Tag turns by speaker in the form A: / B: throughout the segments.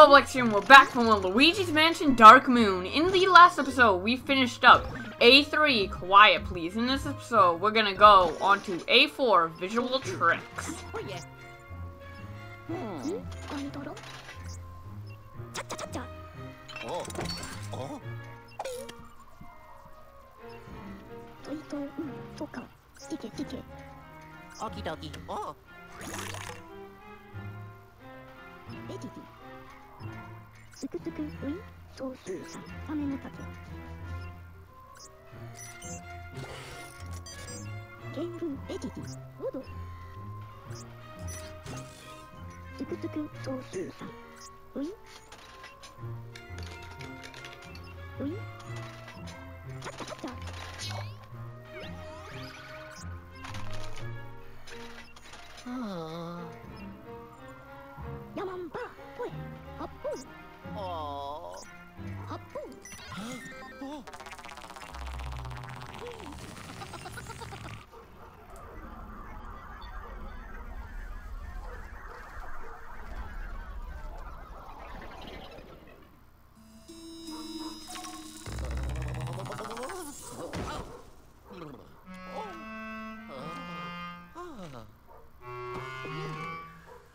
A: Bowblax here, and we're back from Luigi's Mansion Dark Moon. In the last episode, we finished up A3, Quiet Please. In this episode, we're gonna go on to A4, Visual Tricks.
B: Oh yeah. Oh. Oh. Okie dokie. Oh.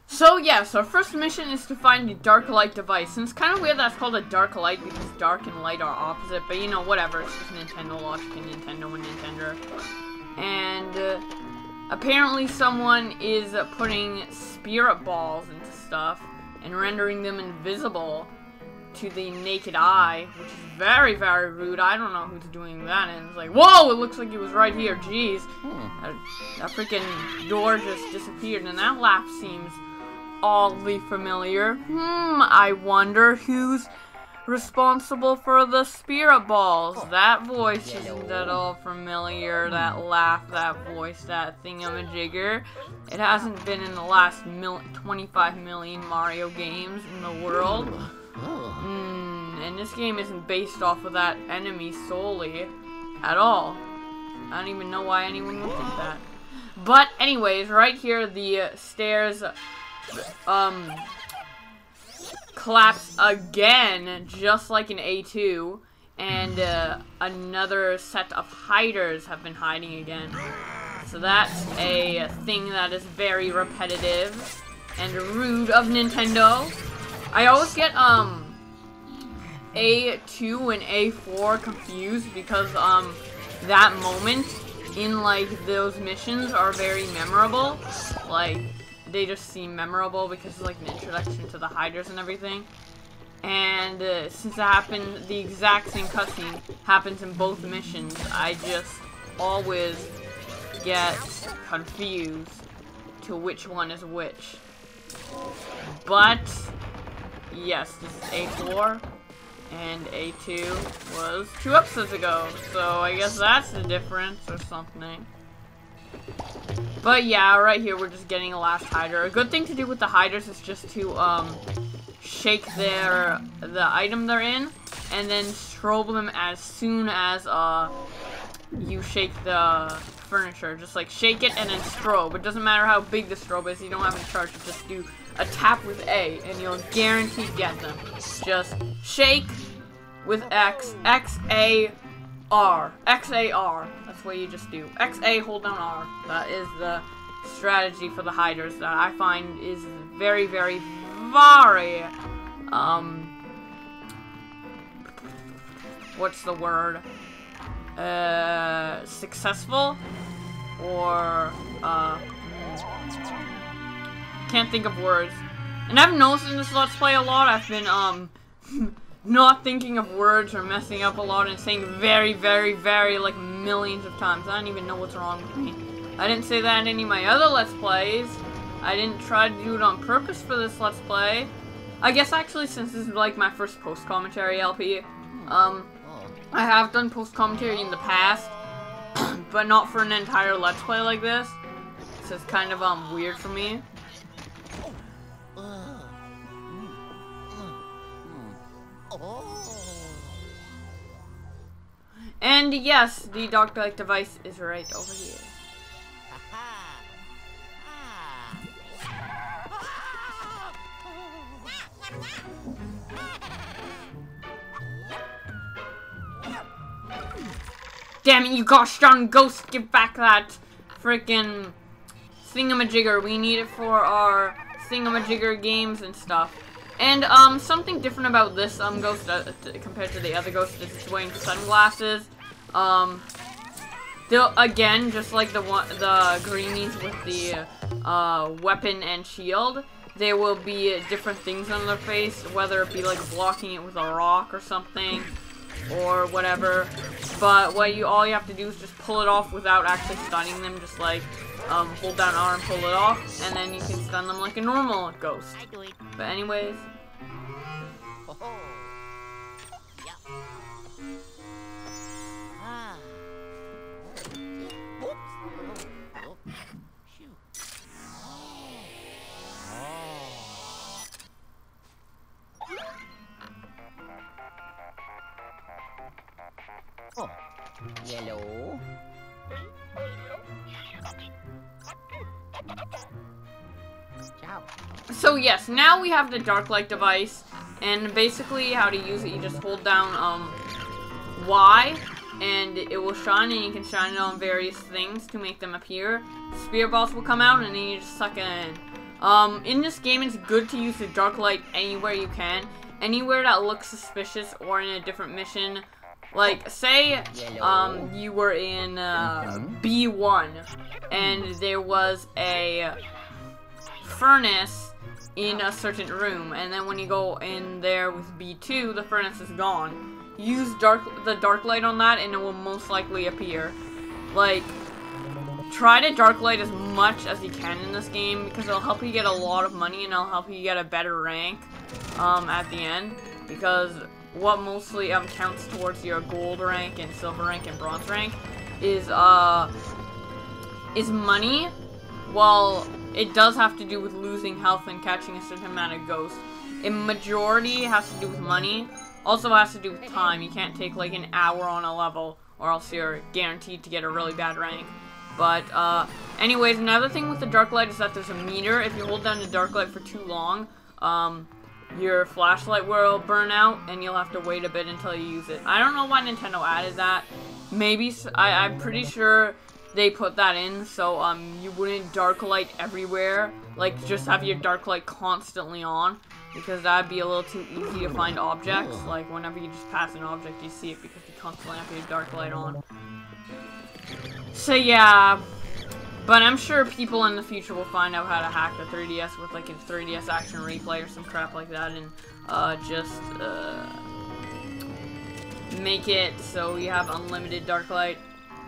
A: So yes, our first mission is to find the dark light device. And it's kind of weird that's called a dark light because dark and light are opposite. But you know, whatever. It's just Nintendo logic and Nintendo and Nintendo. And apparently someone is putting spirit balls into stuff and rendering them invisible to the naked eye, which is very, very rude. I don't know who's doing that. And it's like, whoa, it looks like he was right here. Jeez. That freaking door just disappeared. And that laugh seems oddly familiar. I wonder who's responsible for the spirit balls. That voice isn't at all familiar. That laugh, that voice, that thingamajigger. It hasn't been in the last 25 million Mario games in the world. And this game isn't based off of that enemy solely at all. I don't even know why anyone would think that. But anyways, right here the stairs collapse again, just like in A2, and another set of hiders have been hiding again. So that's a thing that is very repetitive and rude of Nintendo. I always get A2 and A4 confused because that moment in like those missions are very memorable. Like, they just seem memorable because it's like an introduction to the hiders and everything. And since it happened, the exact same cutscene happens in both missions, I just always get confused to which one is which. But yes, this is A4 and A2 was 2 episodes ago, so I guess that's the difference or something. But yeah, right here we're just getting a last hider. A good thing to do with the hiders is just to shake the item they're in, and then strobe them as soon as you shake the furniture. Just like shake it and then strobe. It doesn't matter how big the strobe is, you don't have any charge, just do a tap with A and you'll guaranteed get them. Just shake with X, X-A-R, X-A-R. That's what you just do. X-A, hold down R. That is the strategy for the hiders that I find is very, very, very, what's the word? Successful? Or, can't think of words. And I've noticed in this Let's Play a lot, I've been, not thinking of words or messing up a lot and saying very, very, very, like, millions of times. I don't even know what's wrong with me. I didn't say that in any of my other Let's Plays. I didn't try to do it on purpose for this Let's Play. I guess, actually, since this is, like, my first post-commentary LP, I have done post-commentary in the past, but not for an entire Let's Play like this. So it's kind of, weird for me. And yes, the dark light device is right over here. Damn it, you gosh darn ghost! Give back that freaking thingamajigger. We need it for our thingamajigger games and stuff. And something different about this ghost compared to the other ghost is it's wearing sunglasses. They'll, again, just like the greenies with the weapon and shield, there will be different things on their face, whether it be like blocking it with a rock or something, or whatever. But all you have to do is just pull it off without actually stunning them. Just like hold down R and pull it off, and then you can stun them like a normal ghost. But anyways.
B: Oh, yellow.
A: So yes, now we have the dark light device, and basically how to use it, you just hold down Y, and it will shine, and you can shine it on various things to make them appear. Spear balls will come out, and then you just suck it in. In this game, it's good to use the dark light anywhere you can, anywhere that looks suspicious or in a different mission. Like, say, you were in, B1, and there was a furnace in a certain room, and then when you go in there with B2, the furnace is gone. Use the dark light on that, and it will most likely appear. Like, try to dark light as much as you can in this game, because it'll help you get a lot of money, and it'll help you get a better rank, at the end, because what mostly counts towards your gold rank and silver rank and bronze rank is money. Well, it does have to do with losing health and catching a certain amount of ghosts. In majority, it has to do with money. Also has to do with time. You can't take like an hour on a level, or else you're guaranteed to get a really bad rank. But anyways, another thing with the dark light is that there's a meter. If you hold down the dark light for too long, your flashlight will burn out, and you'll have to wait a bit until you use it. I don't know why Nintendo added that. Maybe, I'm pretty sure they put that in so you wouldn't dark light everywhere. Like, just have your dark light constantly on, because that'd be a little too easy to find objects. Like, whenever you just pass an object, you see it because you constantly have your dark light on. So yeah. But I'm sure people in the future will find out how to hack the 3DS with like a 3DS action replay or some crap like that, and just make it so you have unlimited dark light.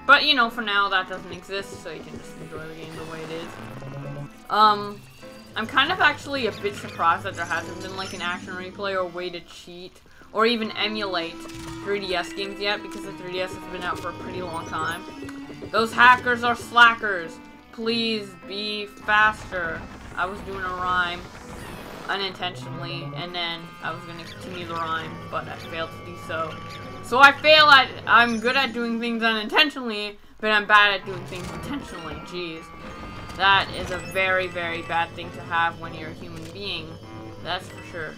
A: But you know, for now that doesn't exist, so you can just enjoy the game the way it is. I'm kind of actually a bit surprised that there hasn't been like an action replay or way to cheat or even emulate 3DS games yet, because the 3DS has been out for a pretty long time. Those hackers are slackers. Please be faster. I was doing a rhyme unintentionally, and then I was going to continue the rhyme, but I failed to do so. So I'm good at doing things unintentionally, but I'm bad at doing things intentionally. Jeez. That is a very, very bad thing to have when you're a human being. That's for sure.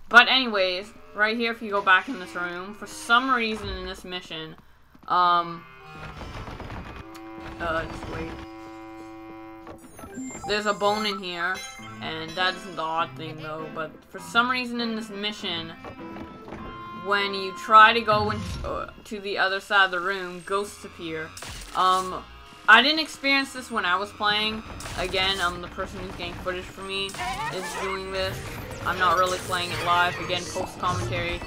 A: But anyways, right here, if you go back in this room, for some reason in this mission, just wait. There's a bone in here, and that isn't the odd thing though, but for some reason in this mission, when you try to go to the other side of the room, ghosts appear. I didn't experience this when I was playing. Again, the person who's getting footage for me is doing this. I'm not really playing it live. Again, post-commentary.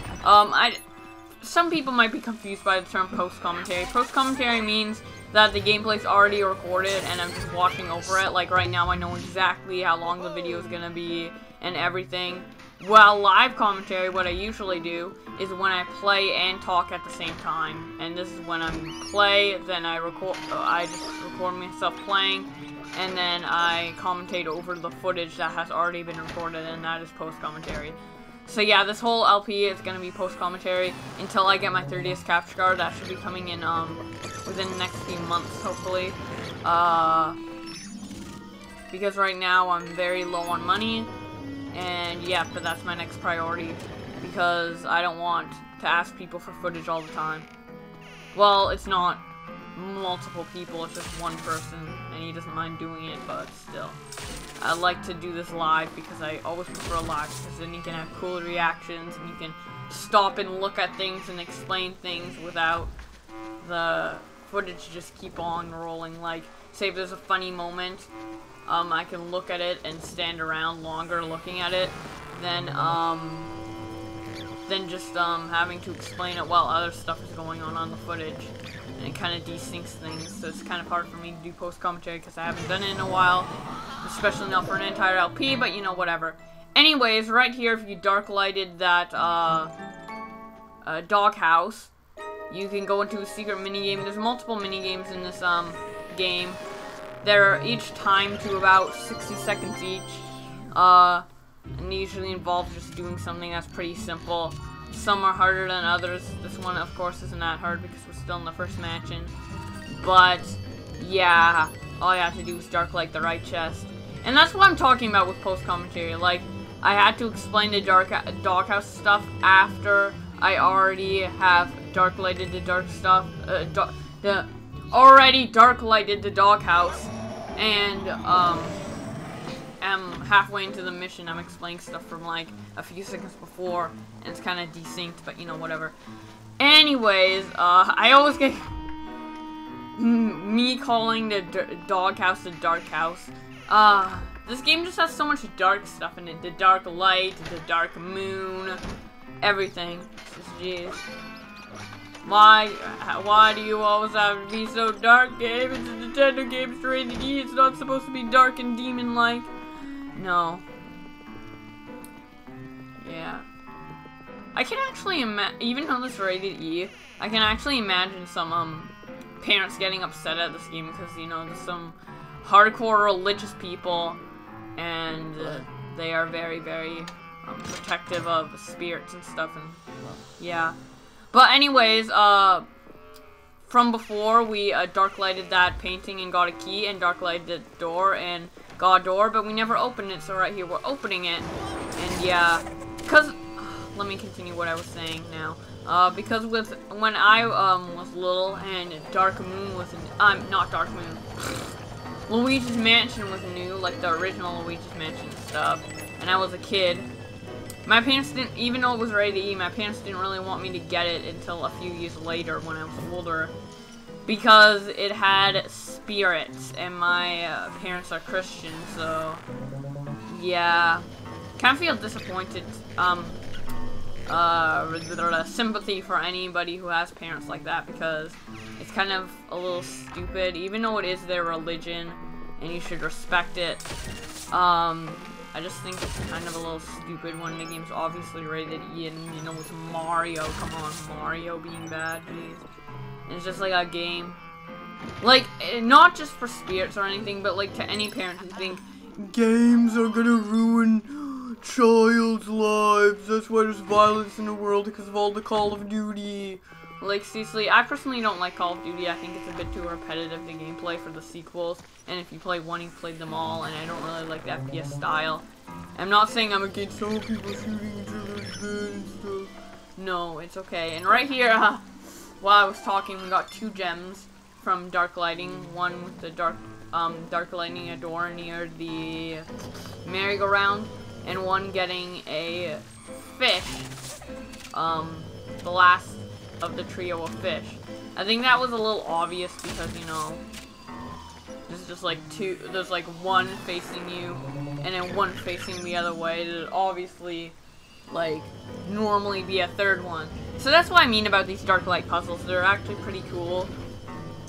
A: Some people might be confused by the term post-commentary. Post-commentary means that the gameplay's already recorded and I'm just watching over it. Like right now I know exactly how long the video is gonna be and everything. While live commentary, what I usually do is when I play and talk at the same time. And this is when I play, then I just record myself playing, and then I commentate over the footage that has already been recorded, and that is post-commentary. So yeah, this whole LP is going to be post-commentary until I get my 3DS capture card. That should be coming in within the next few months, hopefully. Because right now I'm very low on money, and yet, but that's my next priority because I don't want to ask people for footage all the time. Well, it's not multiple people, it's just one person, and he doesn't mind doing it, but still. I like to do this live because I always prefer live, because then you can have cool reactions, and you can stop and look at things and explain things without the footage just keep on rolling. Like, say if there's a funny moment, I can look at it and stand around longer looking at it than just having to explain it while other stuff is going on the footage. And it kind of desyncs things, so it's kind of hard for me to do post-commentary because I haven't done it in a while, especially not for an entire LP, but you know, whatever. Anyways, right here, if you dark lighted that doghouse, you can go into a secret minigame. There's multiple minigames in this game. They're each timed to about 60 seconds each, and they usually involve just doing something that's pretty simple. Some are harder than others. This one, of course, isn't that hard because we're still in the first mansion. But, yeah, all you have to do is dark light the right chest. And that's what I'm talking about with post-commentary. Like, I had to explain the doghouse stuff after I already have dark lighted the dark stuff. Already dark lighted the doghouse. And, I'm halfway into the mission. I'm explaining stuff from like a few seconds before, and it's kind of desynced, but you know, whatever. Anyways, I always get me calling the doghouse the dark house. This game just has so much dark stuff in it. The dark light, the dark moon, everything. Jeez. Why do you always have to be so dark, game? It's a Nintendo game, it's rated E. It's not supposed to be dark and demon-like. No. Yeah. I can actually imagine, even though this is rated E, I can actually imagine some, parents getting upset at this game because, you know, there's some hardcore religious people, and they are very, very, protective of spirits and stuff, and, yeah. But anyways, from before, we, dark lighted that painting and got a key, and dark lighted the door, and got a door, but we never opened it, so right here we're opening it, and yeah, because, let me continue what I was saying now, because when I, was little, and Dark Moon was, not Dark Moon, Luigi's Mansion was new, like the original Luigi's Mansion stuff, and I was a kid, my parents didn't, even though it was rated E, my parents didn't really want me to get it until a few years later when I was older, because it had spirits, and my parents are Christian, so, yeah, kind of feel disappointed, sympathy for anybody who has parents like that, because it's kind of a little stupid, even though it is their religion, and you should respect it, I just think it's kind of a little stupid when the game's obviously rated E, and you know, it's Mario, come on, Mario being bad, jeez. It's just like a game, like, not just for spirits or anything, but like to any parent who think games are gonna ruin child's lives, that's why there's violence in the world, because of all the Call of Duty. Like, seriously, I personally don't like Call of Duty. I think it's a bit too repetitive, the gameplay for the sequels, and if you play one, you've played them all, and I don't really like the FPS style. I'm not saying I'm against all people shooting each other's head and stuff. No, it's okay. And right here, while I was talking, we got 2 gems from dark lighting. One with the dark lighting a door near the merry-go-round, and one getting a fish, the last of the trio of fish. I think that was a little obvious because, you know, there's just like there's like one facing you and then one facing the other way. There'd obviously like normally be a third one. So that's what I mean about these dark light puzzles. They're actually pretty cool.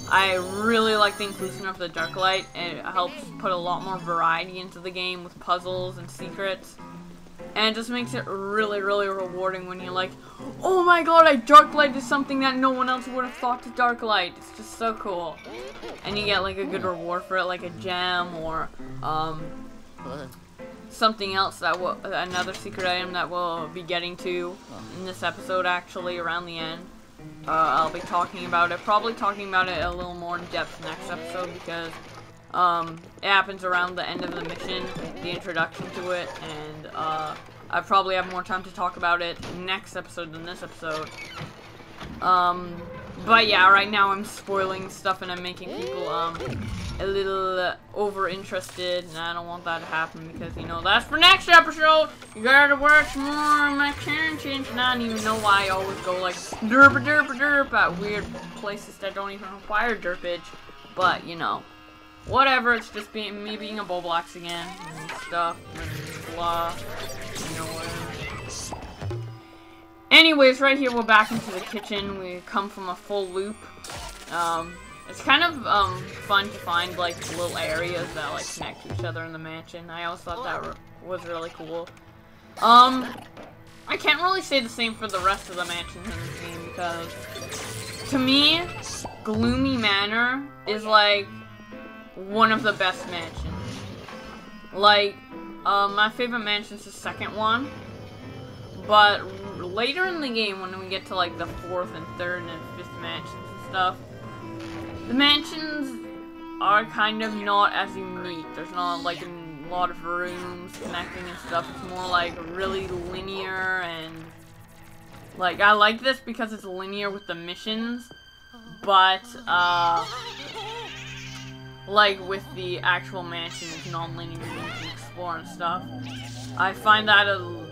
A: I really like the inclusion of the dark light, and it helps put a lot more variety into the game with puzzles and secrets. And it just makes it really, really rewarding when you're like, oh my god, I dark lighted something that no one else would have thought to dark light. It's just so cool. And you get like a good reward for it, like a gem or something else that will, another secret item that we'll be getting to in this episode actually around the end. I'll be talking about it, probably talking about it a little more in depth next episode because it happens around the end of the mission, the introduction to it, and I probably have more time to talk about it next episode than this episode. But yeah, right now I'm spoiling stuff and I'm making people, a little over interested, and I don't want that to happen because, you know, that's for next episode. You gotta watch more of my content. And I don't even know why I always go like derp derp derp at weird places that don't even require derpage. But, you know, whatever, it's just me being a Bowblax again and stuff and blah, you know, whatever. Anyways, right here we're back into the kitchen. We come from a full loop. It's kind of fun to find like little areas that like connect to each other in the mansion. I always thought that was really cool. I can't really say the same for the rest of the mansions in this game because to me, Gloomy Manor is like one of the best mansions. Like, my favorite mansion is the second one, but later in the game when we get to like the 4th and 3rd and 5th mansions and stuff, the mansions are kind of not as unique. There's not like a lot of rooms connecting and stuff. It's more like really linear, and like I like this because it's linear with the missions, but like with the actual mansion it's non-linear, you can explore and stuff. I find that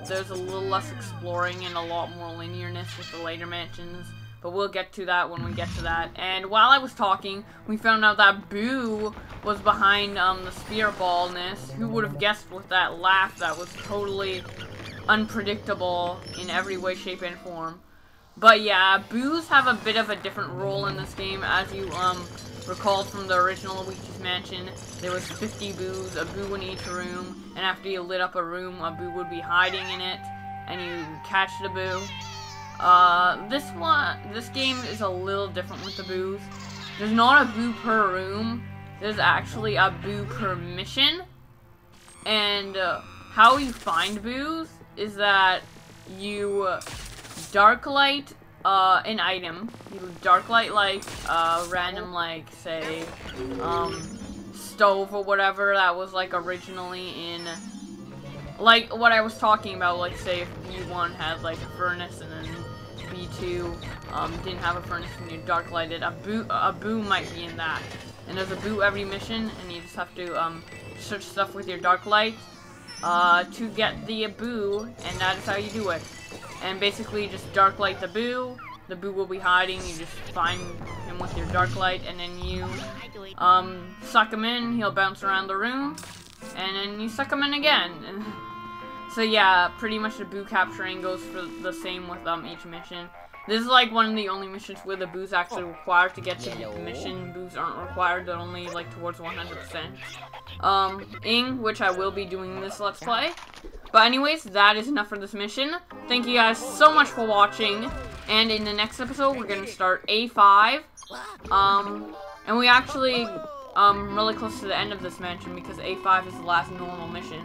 A: there's a little less exploring and a lot more linearness with the later mansions. But we'll get to that when we get to that. And while I was talking, we found out that Boo was behind the spear ballness. Who would have guessed with that laugh that was totally unpredictable in every way, shape, and form. But yeah, Boos have a bit of a different role in this game. As you recalled from the original Luigi's Mansion, there was 50 Boos, a Boo in each room. And after you lit up a room, a Boo would be hiding in it. And you catch the Boo. This game is a little different with the Boos. There's not a Boo per room. There's actually a Boo per mission. And how you find Boos is that you darklight an item. You darklight like random, like say stove or whatever that was like originally in. Like what I was talking about, like say if B1 had like a furnace and then B2 didn't have a furnace and you dark lighted, a Boo might be in that. And there's a Boo every mission, and you just have to search stuff with your dark light to get the Boo, and that is how you do it. And basically you just dark light the Boo will be hiding, you just find him with your dark light, and then you suck him in, he'll bounce around the room, and then you suck him in again. So yeah, pretty much the Boo capturing goes for the same with each mission. This is like one of the only missions where the Boo's actually required to get to the mission. Boos aren't required, they're only like towards 100%. Which I will be doing this Let's Play. But anyways, that is enough for this mission. Thank you guys so much for watching. And in the next episode, we're gonna start A5. And we actually really close to the end of this mansion because A5 is the last normal mission.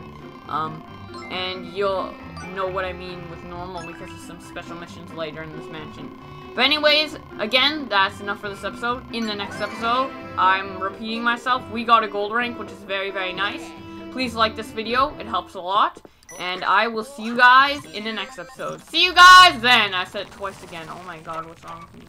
A: And you'll know what I mean with normal because of some special missions later in this mansion. But anyways, again, that's enough for this episode. In the next episode, I'm repeating myself, we got a gold rank, which is very, very nice. Please like this video, it helps a lot. And I will see you guys in the next episode. See you guys then! I said it twice again. Oh my god, what's wrong with me?